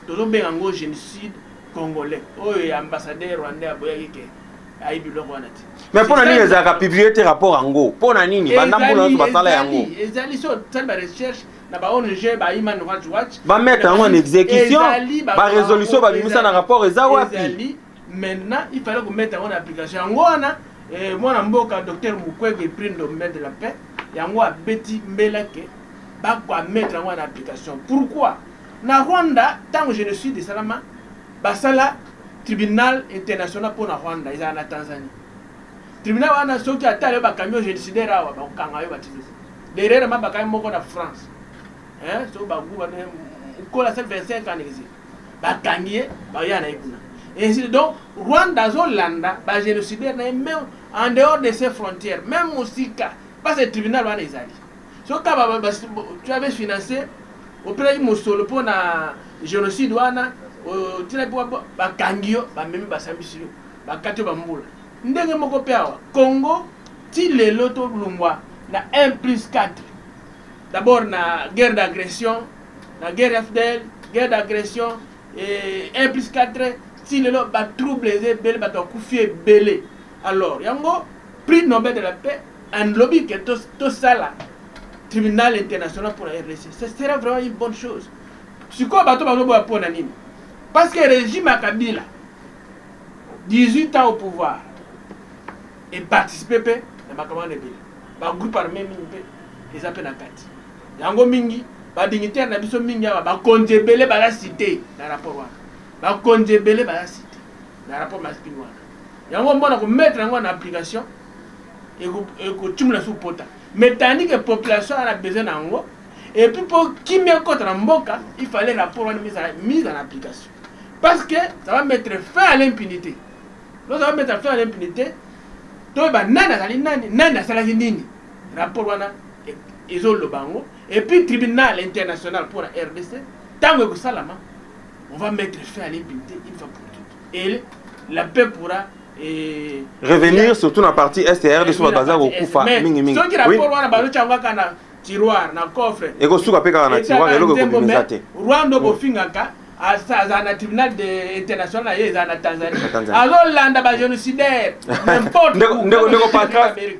[SPEAKER 3] tozo bengango génocide congolais oyo ambassadeur rwandais aboyaki ke ayi biloko wana ti.
[SPEAKER 1] Mais pour nani les a publié tes rapports ango pour nani ni bandambulo so basala yango
[SPEAKER 3] ezali so tsala ba recherche na ba ONG ba Human Rights Watch
[SPEAKER 1] ba mettre en exécution ba résolution ba bimisa na rapport eza wapi.
[SPEAKER 3] Maintenant il fallait que mettre en application yango wana mwana mboka docteur Mukwege prix de mettre la paix yango a beti mbelake ba kwa mettre en application. Pourquoi na Rwanda tant que je ne suis de Salama basala tribunal international pour na Rwanda ils en Tanzanie. Tribunal wana soki atale ba camion génocidaire awa ba kanga yo batizo. Derrière ma ba kay moko na France. hein so ba groupe ko la 25 ans ici ba kangié ba yana ikuna et ainsi donc Rwanda Zolanda ba génocidaire même en dehors de ses frontières même aussi parce que le tribunal wana ezali so ka tu avais financé auprès de Mosolo pour na génocide wana tu n'as pas ba kangio ba meme ba sambisio ba katio ba mbula ndenge moko pe awa Congo ti lelo to lungwa na 1+4 d'abord na guerre d'agression la guerre FDL guerre d'agression et 1+4 si lelo ba troubles belé ba to kufie belé alors yango prix Nobel de la paix un lobby que tout ça là tribunal international pour la RDC ce serait vraiment une bonne chose si quoi bato ba boya pour nini parce que le régime à Kabila 18 ans au pouvoir et participer na makamana belé ba groupe armé mingi les appels na kati yango mingi ba dignitaire na biso mingi ba konje belé ba la cité na rapport wana ba konje belé ba la cité na rapport masipini wana yango mbona ko mettre yango en application et ko tumla sous pota mais tandis que la population a besoin d'ango et puis pour qui met contre mboka il fallait rapport mise en application parce que ça va mettre fin à l'impunité donc ça va mettre fin à l'impunité donc ba nana sali nana sala nini rapport wana ezolo bango et puis tribunal international pour la RDC tango ko salama on va mettre fin à l'impunité une fois pour toutes et la paix pourra
[SPEAKER 1] revenir surtout dans la partie STR de sur bazar au Kufa mingi mingi.
[SPEAKER 3] Ceux qui rapport wana bazo changa kana tiroir na coffre.
[SPEAKER 1] Et ko suka peka na tiroir et loko ko bizate.
[SPEAKER 3] Rwanda bo fingaka à na tribunal international ya na Tanzanie. Alors landa ba génocidaire n'importe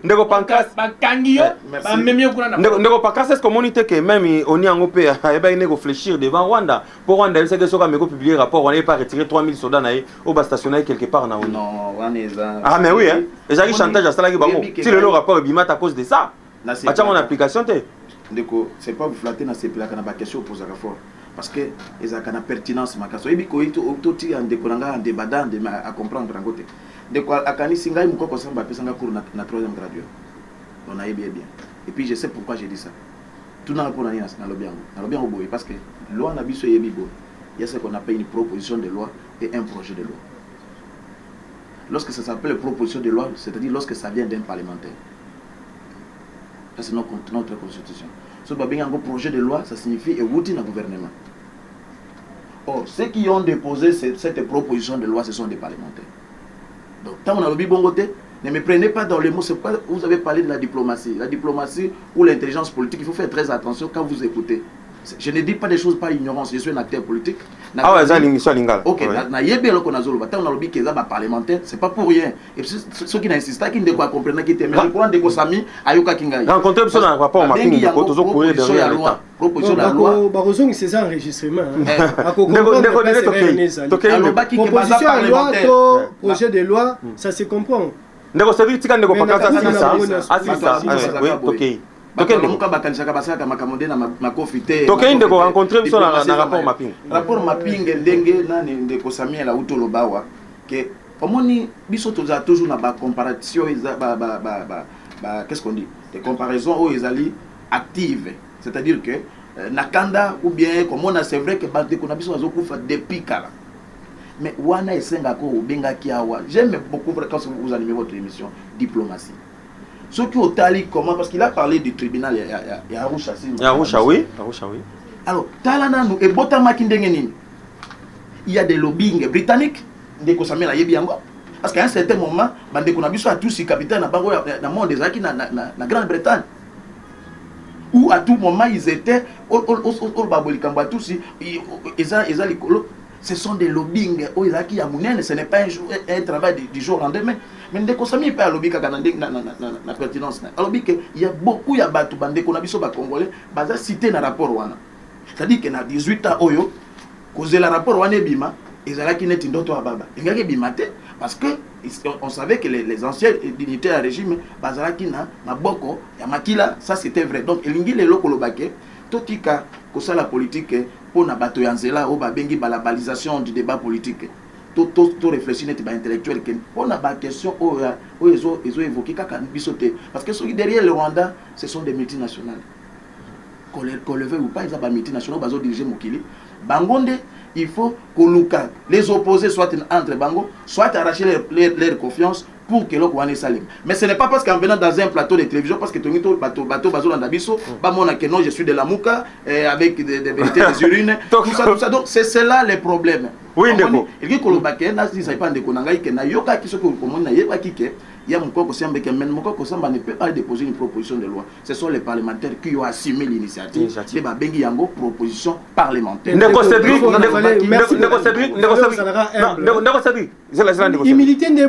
[SPEAKER 1] ndeko pancas
[SPEAKER 3] ba kangio ba memio kuna na.
[SPEAKER 1] Ndeko pancas est communauté que même oni ango pe e ba ine réfléchir devant Rwanda. Pour Rwanda il sait que soka meko publier rapport on n'est pas retiré 3000 soldats na au ba stationner quelque part na.
[SPEAKER 2] Non, Waneza.
[SPEAKER 1] Ah mais oui hein. Et j'ai chantage à ça là bango. Si le rapport bimat à cause de ça. Acha mon application té.
[SPEAKER 2] Ndeko c'est pas vous flatter na ces plats kana ba question poser à fort. Parce que ils ont une pertinence makaso ebi ko toti ande konanga ande badande à comprendre rangote de quoi akani singai mukoko samba pesanga cours na 3e gradué on a bien et puis je sais pourquoi j'ai dit ça tout na pour na lobiango boy parce que loi na biso yebi boy il y a ce qu'on appelle une proposition de loi et un projet de loi lorsque ça s'appelle proposition de loi c'est-à-dire lorsque ça vient d'un parlementaire ça c'est notre constitution. Ce projet de loi, ça signifie écouter le gouvernement. Or, ceux qui ont déposé cette proposition de loi, ce sont des parlementaires. Donc, quand on a le bongoté, ne me prenez pas dans les mots, c'est pas, vous avez parlé de la diplomatie. La diplomatie ou l'intelligence politique, il faut faire très attention quand vous écoutez. Je ne dis pas des choses par ignorance, je suis un acteur politique.
[SPEAKER 1] Ah ouais, ça l'émission lingala.
[SPEAKER 2] Ok, na yébé lo kona zolo, bata on a lobby que ça ba parlementaire, c'est pas pour rien. Et ceux qui n'insistent qui ne doivent comprendre qui était mais je prends des gosami ayoka kingai.
[SPEAKER 1] Rencontrer personne dans rapport au mapping de côté toujours courir derrière l'État.
[SPEAKER 2] Proposition de la loi.
[SPEAKER 4] Barozong c'est ça enregistrement.
[SPEAKER 2] Proposition
[SPEAKER 4] de loi, projet de loi, ça se comprend.
[SPEAKER 1] Ndeko c'est dire tika ndeko pakata assisa. Oui, OK.
[SPEAKER 2] Donc muka bakanisaka basaka makamode na makofite.
[SPEAKER 1] Donc il ndeko rencontrer biso na rapport mapping.
[SPEAKER 2] Rapport mapping ndenge nani ndeko Samuel Auto bawa que omoni biso toza toujours na ba comparaison qu'est-ce qu'on dit? Des comparaisons où ezali active. C'est-à-dire que nakanda ou bien comme on a c'est vrai que bande ko na biso azokufa depuis kala. Mais wana esenga ko benga kiawa. J'aime beaucoup quand vous animez votre émission diplomatie. Ce qui au tali comment parce qu'il a parlé du tribunal il y a Arusha
[SPEAKER 1] oui.
[SPEAKER 2] Alors talana nous et botama kindenge nini. Il y a des lobbying britanniques ndeko Samuel ayebi yango parce qu'à un certain moment bande ko na biso a tous capitaine na bango na monde des aki na Grande-Bretagne où à tout moment ils étaient au babolikambo tous ils likolo. Ce sont des lobbying où ils aki ya munene, ce n'est pas un travail du jour au lendemain. Mais ndeko Sami pas lobby kaka na pertinence na lobby que il y a beaucoup ya batu bande ko na biso ba congolais baza cité na rapport wana. C'est-à-dire que na 18 ans oyo cause la rapport wana bima ezalaki neti ndoto ya baba. Ingaki bimate parce que on savait que les anciens dignitaires du régime bazalaki na maboko ya makila, ça c'était vrai. Donc elingi lelo kolobake totika kosa la politique pour na bato ya nzela o ba bengi balabalisation du débat politique. Tout réfléchir net ba intellectuel que on a ba question o ils ont évoqué kaka bisoté parce que ceux derrière le Rwanda ce sont des multinationales qu'on le veuille ou pas, ils ont multinationaux, ils ont dirigé Mokili. Bangonde, il faut que les opposés soient entre Bango, soit arracher leur confiance pour que l'on soit salim. Mais ce n'est pas parce qu'en venant dans un plateau de télévision, parce que tu es bateau dans Dabiso, que non, je suis de la Mouka, avec des vérités des urines, tout ça. Donc c'est cela le problème.
[SPEAKER 1] Oui, d'accord.
[SPEAKER 2] Il dit que le baquet, il ne sait pas de Konangaï, qu'il y a qui se il y a mon corps ne peut pas déposer une proposition de loi. Ce sont les parlementaires qui ont assumé l'initiative. C'est ma proposition parlementaire.
[SPEAKER 4] Humilité n'est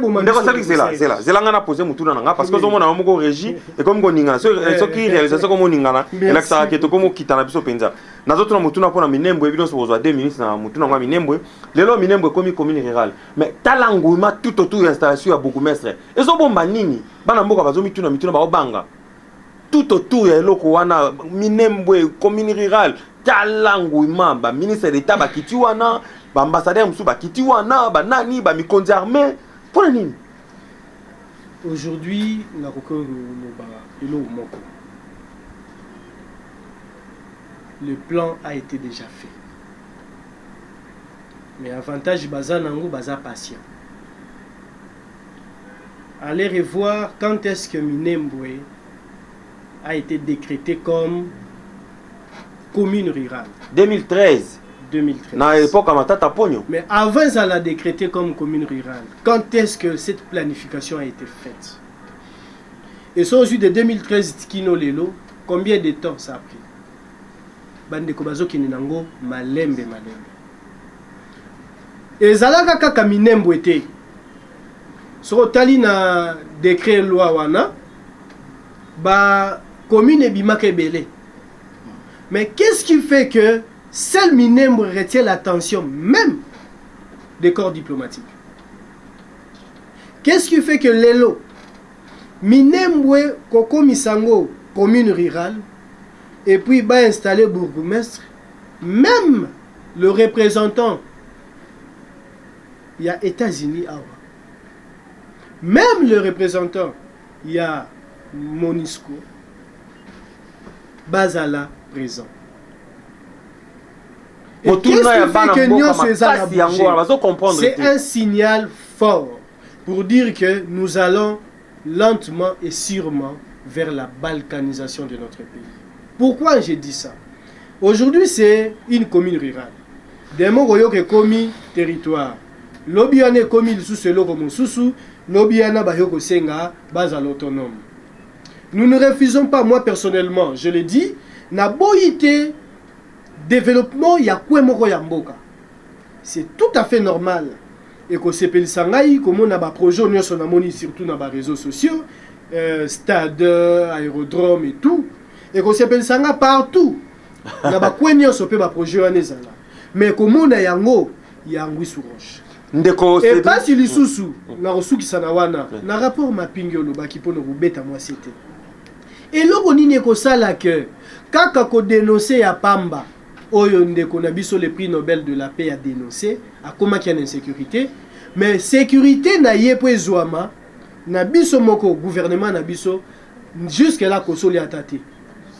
[SPEAKER 1] c'est là nga poser mutu na nga parce que zo mona moko régie et comme goninga so qui réalisation comme oninga na elaksa ke to comme kitana biso penza nazo tuna mutu na pona minembo evidence bozwa 2 minutes na mutu na nga minembo lelo minembo comme commune rurale mais talanguma tout autour installation ya beaucoup mestre ezo bomba nini bana mboka bazo mituna ba obanga tout autour ya eloko wana minembo commune rurale talanguma ba ministre d'état ba kiti wana ba ambassadeur musu ba kiti wana ba nani ba mikonzi armée pour nini.
[SPEAKER 4] Aujourd'hui, le plan a été déjà fait. Mais avantage, baza nango, baza patient. Allez revoir quand est-ce que Minembwe a été décrété comme commune rurale.
[SPEAKER 1] 2013.
[SPEAKER 4] 2013.
[SPEAKER 1] Na époque Matata Pogno.
[SPEAKER 4] Mais avant ça l'a décrété comme commune rurale, quand est-ce que cette planification a été faite? Et ça aujourd'hui de 2013 Kino Lelo, combien de temps ça a pris? Bande Kobazo Kininango, malembe. Et Zalaka Kaka Minembo était. Sur Tali na décret loi wana, ba commune et Bimake Belé. Mais qu'est-ce qui fait que seul Minembwe retient l'attention même des corps diplomatiques? Qu'est-ce qui fait que Lelo, Minembwe, Koko Misango, commune rurale, et puis va installer bourgmestre, même le représentant, il y a États-Unis, même le représentant, il y a Monisco, Bazala présent. Et qu'est-ce qui fait que Nyon César a bougé? C'est un signal fort pour dire que nous allons lentement et sûrement vers la balkanisation de notre pays. Pourquoi j'ai dit ça? Aujourd'hui, c'est une commune rurale. Des mots que commis territoire. L'obiane commis sous ce logo sous l'obiana bayoko senga bazal autonome. Nous ne refusons pas, moi personnellement, je l'ai dit, na boyité développement ya kwemoko ya mboka. C'est tout à fait normal. Et que c'est Sangai, comme on a des projets, on a moni surtout dans les réseaux sociaux, stade, aérodrome et tout. Et que c'est Sangai partout. On a des projets, mais comme on a yango, yango sur roche. Et pas si les sous-sous, na rosu qui sanawana, na rapport ma pingolo baki pour nous bêta moi c'était. Et là on y ko sala que kaka ko dénoncer ya pamba. Oyo ndeko na biso le prix Nobel de la paix a dénoncé à comment qu'il y a une insécurité, mais sécurité na yepwe zouama na biso moko gouvernement na biso jusque là ko soli atate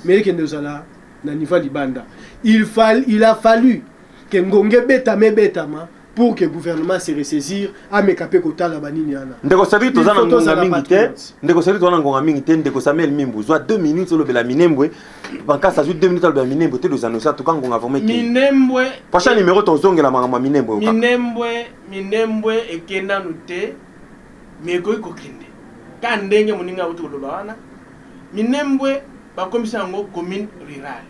[SPEAKER 4] mais que nous ala na niveau libanda il a fallu que ngonge betama pour que le gouvernement se ressaisir à me capé kota la banini yana
[SPEAKER 1] ndeko sabi to zana ngonga mingite ndeko sabi to na ngonga mingite ndeko Samuel Mimbu zwa 2 minutes lo bela Minembwe banka sa 2 minutes lo bela Minembwe te dozano sa to kanga vraiment
[SPEAKER 3] Minembwe
[SPEAKER 1] prochain numéro to zongela mama Minembwe
[SPEAKER 3] Minembwe ekenda nute meko ikokende ka ndenge moninga utoloba wana Minembwe bakomisa ngo commune rurale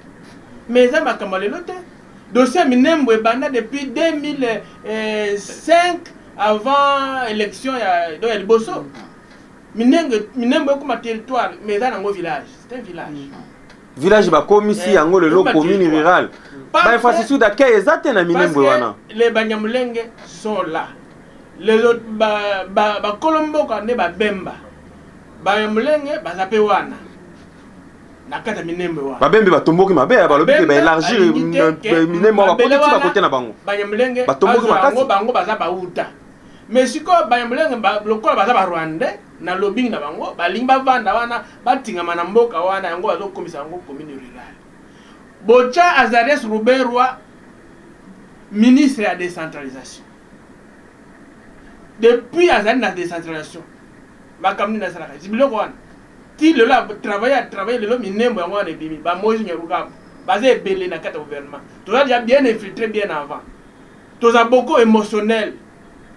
[SPEAKER 3] mais ça bakamalelo te dossier Minembwe banda depuis 2005 avant élection ya do El Bosso. Minembwe comme territoire mais dans un village, c'est un village.
[SPEAKER 1] Village ba komisi yango le commune rurale. Ba infrastructure d'accueil exacte na Minembwe wana.
[SPEAKER 3] Les Banyamulenge sont là. Les autres ba Kolombo ne ba Bemba. Banyamulenge ba zape wana. Nakata Minembwe wa babembe batomboki mabe ba lobi ba élargir Minembwe ba koti ba côté na bango Banyamulenge batomboki makasi bango baza ba uta mais siko Banyamulenge ba lokola baza ba Rwanda na lobbying na bango ba limba vanda wana batinga mana mboka wana yango bazo komisa yango commune rurale Bocha Azarias Rouberwa, ministre de la décentralisation. Depuis Azari la décentralisation, ma campagne nationale, c'est bien quoi. Si le là travailler le minembo en de bimi, ba Moïse Nyaruga, basé belé na kata gouvernement. Tout ça déjà bien infiltré bien avant. Tout ça beaucoup émotionnel.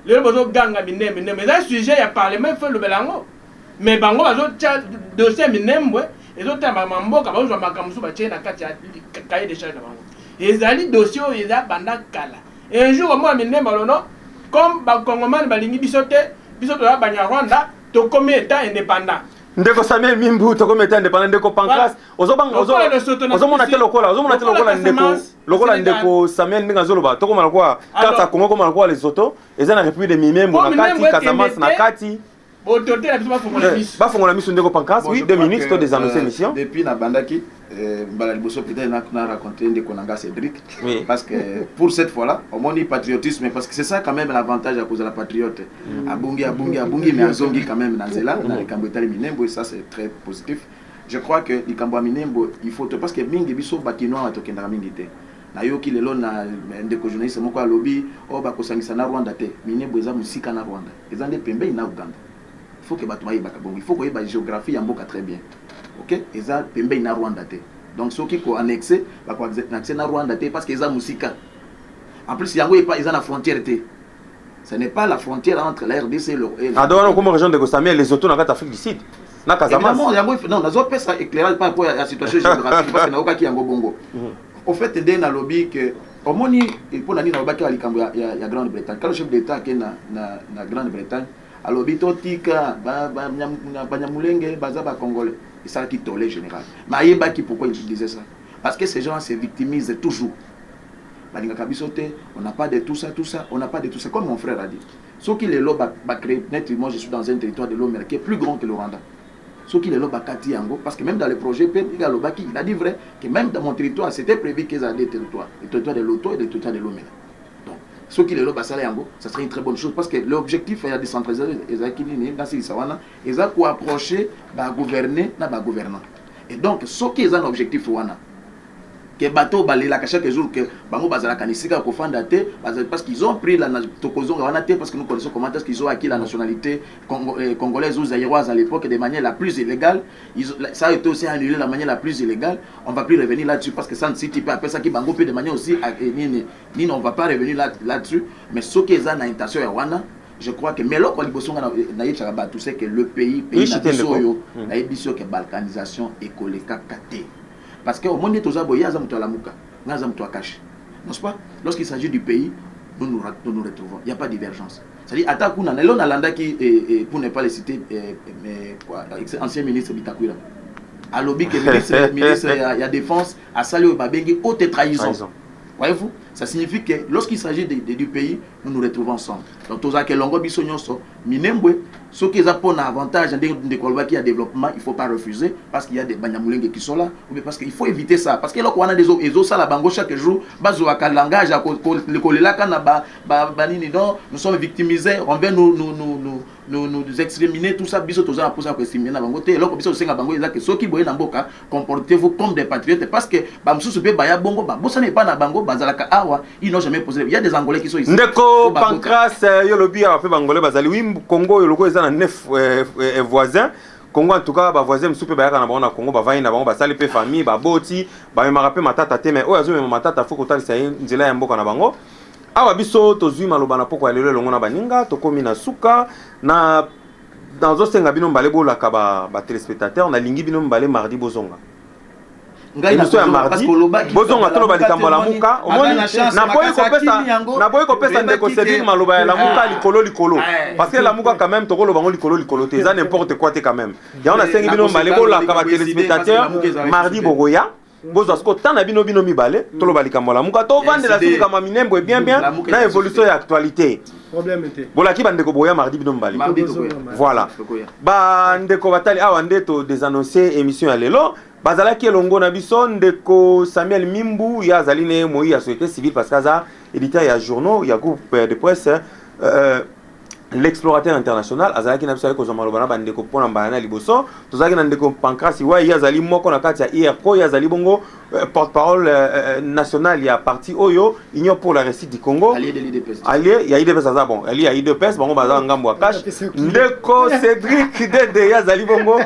[SPEAKER 3] Le besoin ganga minembo, mais là sujet il y a parlement fait le belango. Mais bango bazo dossier minembo, et autres mambo ka bazo makamusu ba tchena kati ya cahier de charge na bango. Et ali dossier ils a banda kala. Et un jour moi minembo non comme ba Congolais balingi bisote la Banyarwanda to comme état indépendant.
[SPEAKER 1] Ndeko Samuel Mimbu to comme état indépendant ndeko Pancras ozomona te lokola ndeko Samuel ndinga zoloba to comme quoi kata Congo comme quoi les autos eza na république de Mimembo na kati Casamance na kati ba fongola miso ndeko Pancras oui 2 minutes to des annonces mission
[SPEAKER 2] depuis na bandaki mbala liboso peut-être na raconter ndeko nanga Cédric parce que pour cette fois-là au moins patriotisme parce que c'est ça quand même l'avantage à cause de la patriote abungi mais azongi quand même na zela na likambo etali minembo et ça c'est très positif. Je crois que likambo minembo il faut parce que mingi biso bakinoa batokenda mingi te na yoki lelo na ndeko journaliste moko alobi o bakosangisa na Rwanda te minembo eza musika na Rwanda eza nde pembeni na Uganda. Il faut que batumayi bakabongo il faut que ba géographie ya mboka très bien. OK eza pembeni na Rwanda te donc ceux qui ko annexé ba ko annexé na Rwanda te parce que eza musika en plus yango est pas eza na frontière te ce n'est pas la frontière entre la RDC et le
[SPEAKER 1] adona comme région de Gosamia les autos na Afrique du Sud na Casamance
[SPEAKER 2] non nazo pesa éclairage par rapport à la situation géographique parce que na okaki yango bongo au fait ndé na lobby que au moni pour nani na obaki alikambo ya Grande-Bretagne quand le chef d'état qui na Grande-Bretagne alobi totika banyamulenge baza ba congolais et ça qui tolé général mais qui pourquoi il disait ça parce que ces gens se victimisent toujours balinga kabisote on n'a pas de tout ça on n'a pas de tout ça comme mon frère a dit ce qui les loba ba créer net moi je suis dans un territoire de l'Omera qui est plus grand que le Rwanda ce qui les loba kati yango parce que même dans le projet il a dit vrai que même dans mon territoire c'était prévu qu'ils aient des territoires le territoire de l'Oto et le territoire de l'Omera. Ce qui est là, ça serait une très bonne chose parce que l'objectif est de décentraliser les pour approcher, gouverner, gouvernant. Et donc, ce qui est un objectif, que bateau balela chaque jour que bango bazala kanisika ko fanda te parce qu'ils ont pris la tokozonga wana te parce que nous connaissons comment est-ce qu'ils ont acquis la nationalité congolaise ou zaïroise à l'époque de manière la plus illégale. Ça a été aussi annulé de la manière la plus illégale. On va plus revenir là-dessus parce que ça ne cite pas après ça qui bango peut de manière aussi ni on va pas revenir là-dessus mais ce qui est en intention ya wana je crois que mais là quand libosonga na yechaka tout c'est que le pays na biso yo na biso que balkanisation écoleka kate. Parce qu'au monde de Tozaboy, il y a un Lamuka, il y a un Kash. N'est-ce pas? Lorsqu'il s'agit du pays, nous nous retrouvons. Il n'y a pas de divergence. C'est-à-dire, Atakuna, Nelon Alanda qui, pour ne pas les citer, ancien ministre Bitakwira, à lobby que ministre à la défense, à Salio Babengi, haute trahison. Voyez-vous? Ça signifie que lorsqu'il s'agit du pays, nous nous retrouvons ensemble. Donc, tous les longues bisognos sont minembwe. Ce qui est un avantage de Kolba qui a développement, il ne faut pas refuser parce qu'il y a des banyamulenge qui sont là. Parce qu'il faut éviter ça. Parce que là, on a des autres, ça la bango chaque jour, langage, nous sommes victimisés, on vient nous exterminer, tout ça, biso toza pour ça pour exterminer na bango te. Là, biso senga bango que ceux qui boyent na mboka, comportez-vous comme des patriotes parce que bamsusu be baya bongo, bossa n'est pas na bango, bazalaka awa, ils n'ont jamais posé. Il y a des Angolais qui sont ici.
[SPEAKER 1] Ndeko Pancras yolobi a fait bangolais bazali oui Congo yoloko eza na 9 voisins. Congo en tout cas ba voisins msupe ba yaka na bango na Congo ba vaina bango ba sali pe famille ba boti ba me marape matata te mais oyo azo me matata faut kotali sa nzela ya mboka na bango. Awa biso tozui maloba na poko ya lelo longo na baninga tokomi na suka na dans osenga bino mbale bola ka ba téléspectateurs na lingi bino mbale mardi bozonga. Ngai na so mardi bozonga tolo balikambo la muka omoni na boy ko pesa ndeko Cédric maloba ya la muka likolo parce que la muka quand même tokolo bango likolo te ça n'importe quoi te quand même ya on a sengi bino mbale bola ka ba téléspectateurs mardi bogoya bozo asko tana bino mibale tolo balikambo la muka to vendre la suka ma minembo bien na évolution et actualité
[SPEAKER 4] problème était
[SPEAKER 1] bola ki bande ko boya mardi bino mbale voilà ba ndeko batali awa ndeto des annoncer émission ya lelo bazalaki elongo na biso ndeko Samuel Mimbu ya zaline moi ya société civile parce que ça éditeur ya journaux ya groupe de presse l'explorateur international azalaki na biso avec kozwa maloba na bandeko mpona mbala na liboso tozalaki na ndeko Pancras Iwai azali moko na kati ya IRCO azali bongo porte-parole national ya parti oyo Union pour la Réussite du Congo
[SPEAKER 2] allié de l'IDPS
[SPEAKER 1] allié ya IDPS aza bon allié ya IDPS bango baza ngambo ya cash ndeko Cédric Dede azali bongo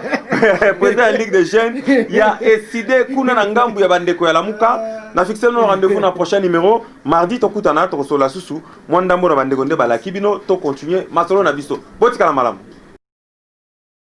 [SPEAKER 1] président de la Ligue des Jeunes ya décidé kuna na ngambo ya bandeko ya Lamuka na fixé nos rendez-vous na prochain numéro mardi tokutana tokosola susu mwandambo na bandeko nde balaki bino to continuer masolo na biso botika na malamu